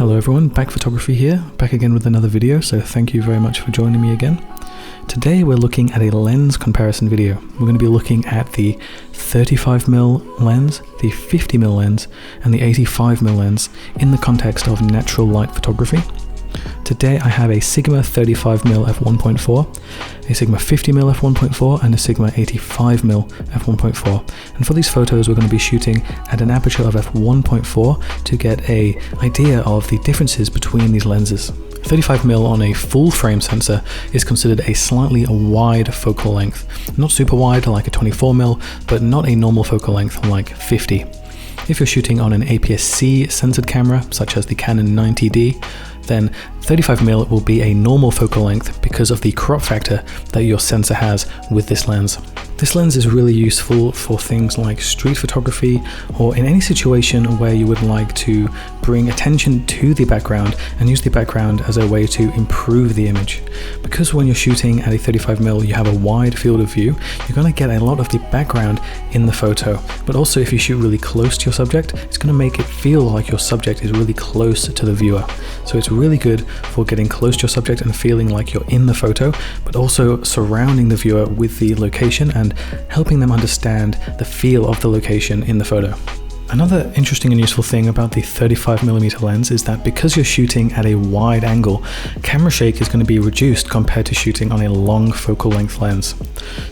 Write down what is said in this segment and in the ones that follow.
Hello everyone, bachphotography here, back again with another video, so thank you very much for joining me again. Today we're looking at a lens comparison video. We're going to be looking at the 35mm lens, the 50mm lens, and the 85mm lens in the context of natural light photography. Today I have a Sigma 35mm f1.4, a Sigma 50mm f1.4, and a Sigma 85mm f1.4. And for these photos we're going to be shooting at an aperture of f1.4 to get an idea of the differences between these lenses. 35mm on a full frame sensor is considered a slightly wide focal length. Not super wide like a 24mm, but not a normal focal length like 50. If you're shooting on an APS-C censored camera, such as the Canon 90D, then 35mm will be a normal focal length because of the crop factor that your sensor has with this lens. This lens is really useful for things like street photography or in any situation where you would like to bring attention to the background and use the background as a way to improve the image. Because when you're shooting at a 35mm you have a wide field of view, you're going to get a lot of the background in the photo. But also if you shoot really close to your subject, it's going to make it feel like your subject is really close to the viewer. So it's really good for getting close to your subject and feeling like you're in the photo, but also surrounding the viewer with the location and helping them understand the feel of the location in the photo. Another interesting and useful thing about the 35mm lens is that because you're shooting at a wide angle, camera shake is going to be reduced compared to shooting on a long focal length lens.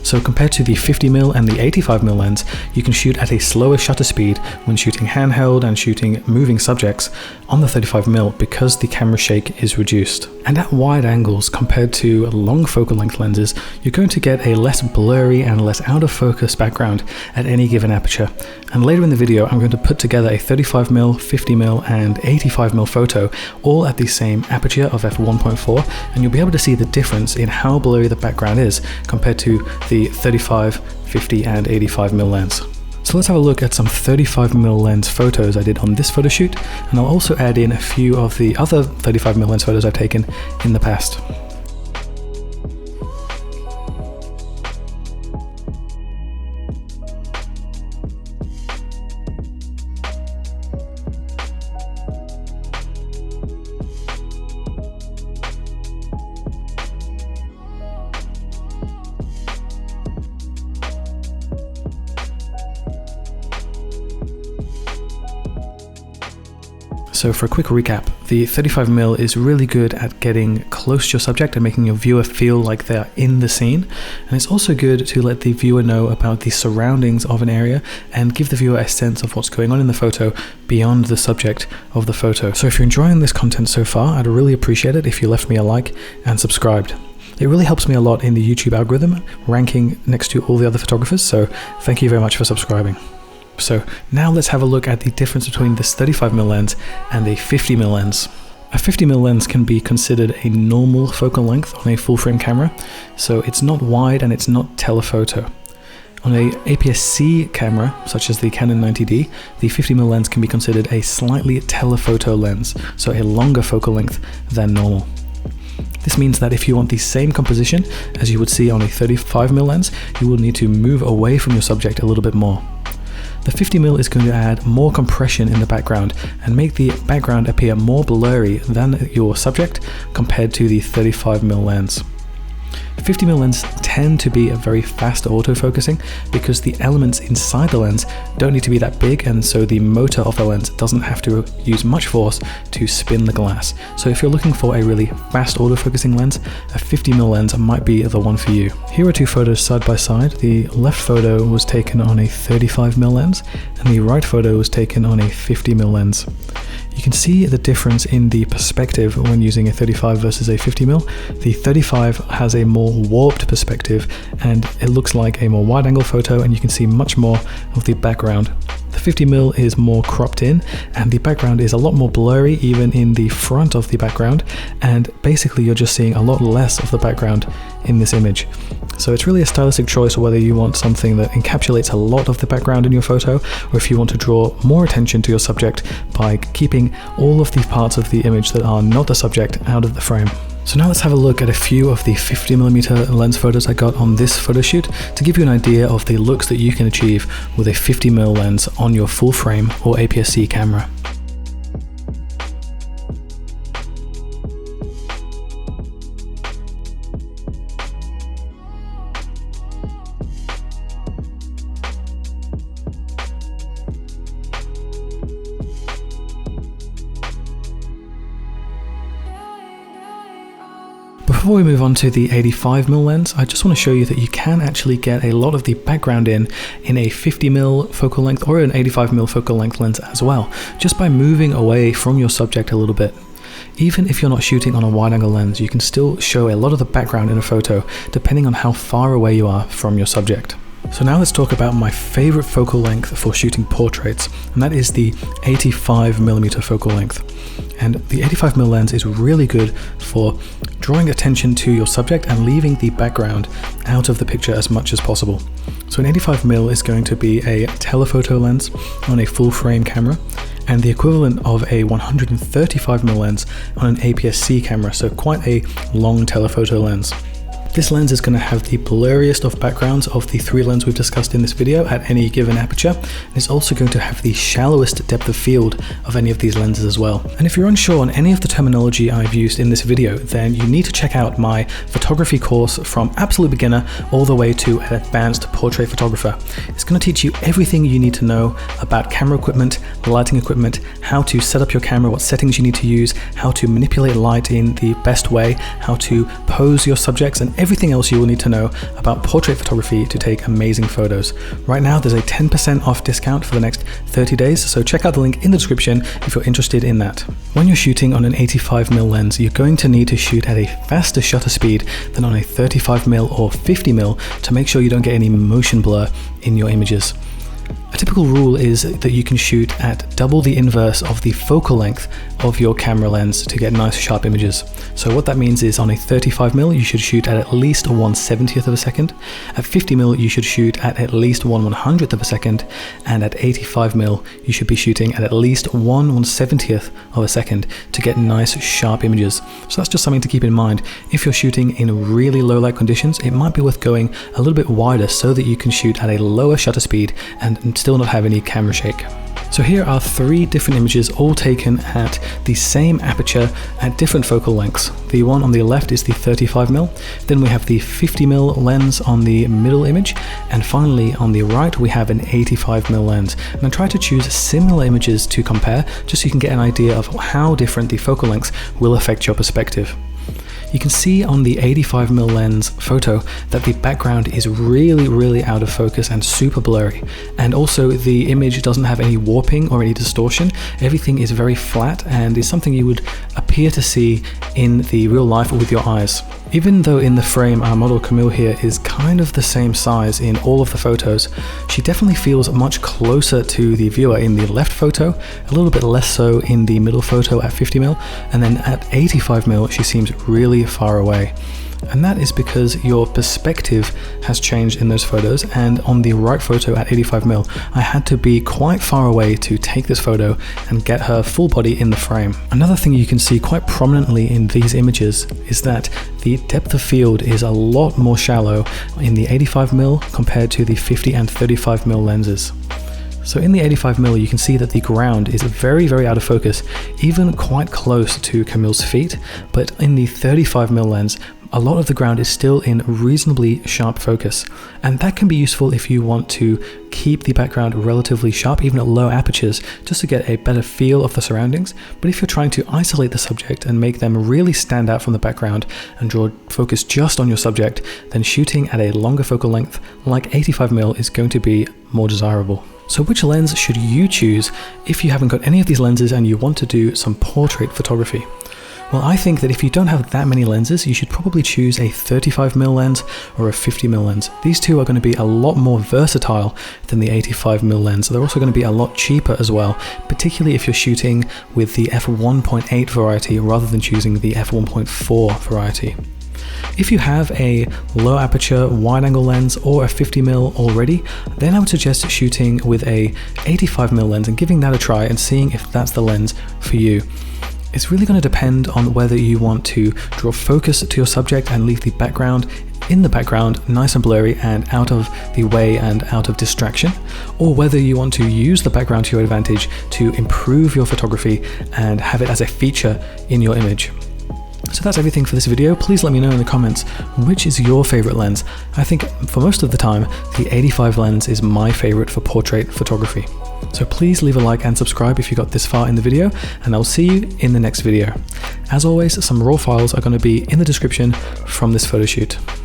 So compared to the 50mm and the 85mm lens, you can shoot at a slower shutter speed when shooting handheld and shooting moving subjects on the 35mm because the camera shake is reduced. And at wide angles compared to long focal length lenses, you're going to get a less blurry and less out of focus background at any given aperture. And later in the video, I'm going to put together a 35mm, 50mm, and 85mm photo, all at the same aperture of f1.4, and you'll be able to see the difference in how blurry the background is compared to the 35, 50, and 85mm lens. So let's have a look at some 35mm lens photos I did on this photo shoot, and I'll also add in a few of the other 35mm lens photos I've taken in the past. So for a quick recap, the 35mm is really good at getting close to your subject and making your viewer feel like they're in the scene. And it's also good to let the viewer know about the surroundings of an area and give the viewer a sense of what's going on in the photo beyond the subject of the photo. So if you're enjoying this content so far, I'd really appreciate it if you left me a like and subscribed. It really helps me a lot in the YouTube algorithm, ranking next to all the other photographers, so thank you very much for subscribing. So now let's have a look at the difference between this 35mm lens and a 50mm lens. A 50mm lens can be considered a normal focal length on a full frame camera, so it's not wide and it's not telephoto. On a APS-C camera, such as the Canon 90D, the 50mm lens can be considered a slightly telephoto lens, so a longer focal length than normal. This means that if you want the same composition as you would see on a 35mm lens, you will need to move away from your subject a little bit more. The 50mm is going to add more compression in the background and make the background appear more blurry than your subject compared to the 35mm lens. 50mm lens tend to be a very fast autofocusing because the elements inside the lens don't need to be that big, and so the motor of the lens doesn't have to use much force to spin the glass. So if you're looking for a really fast autofocusing lens, a 50mm lens might be the one for you. Here are two photos side by side. The left photo was taken on a 35mm lens and the right photo was taken on a 50mm lens. You can see the difference in the perspective when using a 35 versus a 50mm. The 35 has a more warped perspective and it looks like a more wide angle photo, and you can see much more of the background. The 50mm is more cropped in and the background is a lot more blurry even in the front of the background, and basically you're just seeing a lot less of the background in this image. So it's really a stylistic choice whether you want something that encapsulates a lot of the background in your photo, or if you want to draw more attention to your subject by keeping all of the parts of the image that are not the subject out of the frame. So now let's have a look at a few of the 50mm lens photos I got on this photo shoot to give you an idea of the looks that you can achieve with a 50mm lens on your full frame or APS-C camera. Before we move on to the 85mm lens, I just want to show you that you can actually get a lot of the background in a 50mm focal length or an 85mm focal length lens as well, just by moving away from your subject a little bit. Even if you're not shooting on a wide angle lens, you can still show a lot of the background in a photo depending on how far away you are from your subject. So now let's talk about my favorite focal length for shooting portraits, and that is the 85mm focal length. And the 85mm lens is really good for drawing attention to your subject and leaving the background out of the picture as much as possible. So an 85mm is going to be a telephoto lens on a full frame camera, and the equivalent of a 135mm lens on an APS-C camera, so quite a long telephoto lens. This lens is going to have the blurriest of backgrounds of the three lenses we've discussed in this video at any given aperture, and it's also going to have the shallowest depth of field of any of these lenses as well. And if you're unsure on any of the terminology I've used in this video, then you need to check out my photography course from absolute beginner all the way to an advanced portrait photographer. It's going to teach you everything you need to know about camera equipment, lighting equipment, how to set up your camera, what settings you need to use, how to manipulate light in the best way, how to pose your subjects, and everything else you will need to know about portrait photography to take amazing photos. Right now there's a 10% off discount for the next 30 days, so check out the link in the description if you're interested in that. When you're shooting on an 85mm lens, you're going to need to shoot at a faster shutter speed than on a 35mm or 50mm to make sure you don't get any motion blur in your images. A typical rule is that you can shoot at double the inverse of the focal length of your camera lens to get nice sharp images. So what that means is on a 35mm you should shoot at least a 1/70th of a second, at 50mm you should shoot at least 1/100th of a second, and at 85mm you should be shooting at least 1/170th of a second to get nice sharp images. So that's just something to keep in mind. If you're shooting in really low light conditions, it might be worth going a little bit wider so that you can shoot at a lower shutter speed and still not have any camera shake. So here are three different images all taken at the same aperture at different focal lengths. The one on the left is the 35mm, then we have the 50mm lens on the middle image, and finally on the right we have an 85mm lens. And I try to choose similar images to compare just so you can get an idea of how different the focal lengths will affect your perspective. You can see on the 85mm lens photo that the background is really out of focus and super blurry, and also the image doesn't have any warping or any distortion. Everything is very flat and is something you would appear to see in the real life with your eyes. Even though in the frame our model Camille here is kind of the same size in all of the photos, she definitely feels much closer to the viewer in the left photo, a little bit less so in the middle photo at 50mm, and then at 85mm she seems really far away. And that is because your perspective has changed in those photos, and on the right photo at 85mm I had to be quite far away to take this photo and get her full body in the frame. Another thing you can see quite prominently in these images is that the depth of field is a lot more shallow in the 85mm compared to the 50 and 35mm lenses. So in the 85mm you can see that the ground is very out of focus, even quite close to Camille's feet, but in the 35mm lens a lot of the ground is still in reasonably sharp focus, and that can be useful if you want to keep the background relatively sharp even at low apertures, just to get a better feel of the surroundings. But if you're trying to isolate the subject and make them really stand out from the background and draw focus just on your subject, then shooting at a longer focal length like 85mm is going to be more desirable. So which lens should you choose if you haven't got any of these lenses and you want to do some portrait photography? Well, I think that if you don't have that many lenses, you should probably choose a 35mm lens or a 50mm lens. These two are going to be a lot more versatile than the 85mm lens. They're also going to be a lot cheaper as well, particularly if you're shooting with the f1.8 variety rather than choosing the f1.4 variety. If you have a low aperture wide angle lens or a 50mm already, then I would suggest shooting with a 85mm lens and giving that a try and seeing if that's the lens for you. It's really going to depend on whether you want to draw focus to your subject and leave the background in the background nice and blurry and out of the way and out of distraction, or whether you want to use the background to your advantage to improve your photography and have it as a feature in your image. So that's everything for this video. Please let me know in the comments, which is your favorite lens? I think for most of the time, the 85 lens is my favorite for portrait photography. So please leave a like and subscribe if you got this far in the video, and I'll see you in the next video. As always, some raw files are going to be in the description from this photo shoot.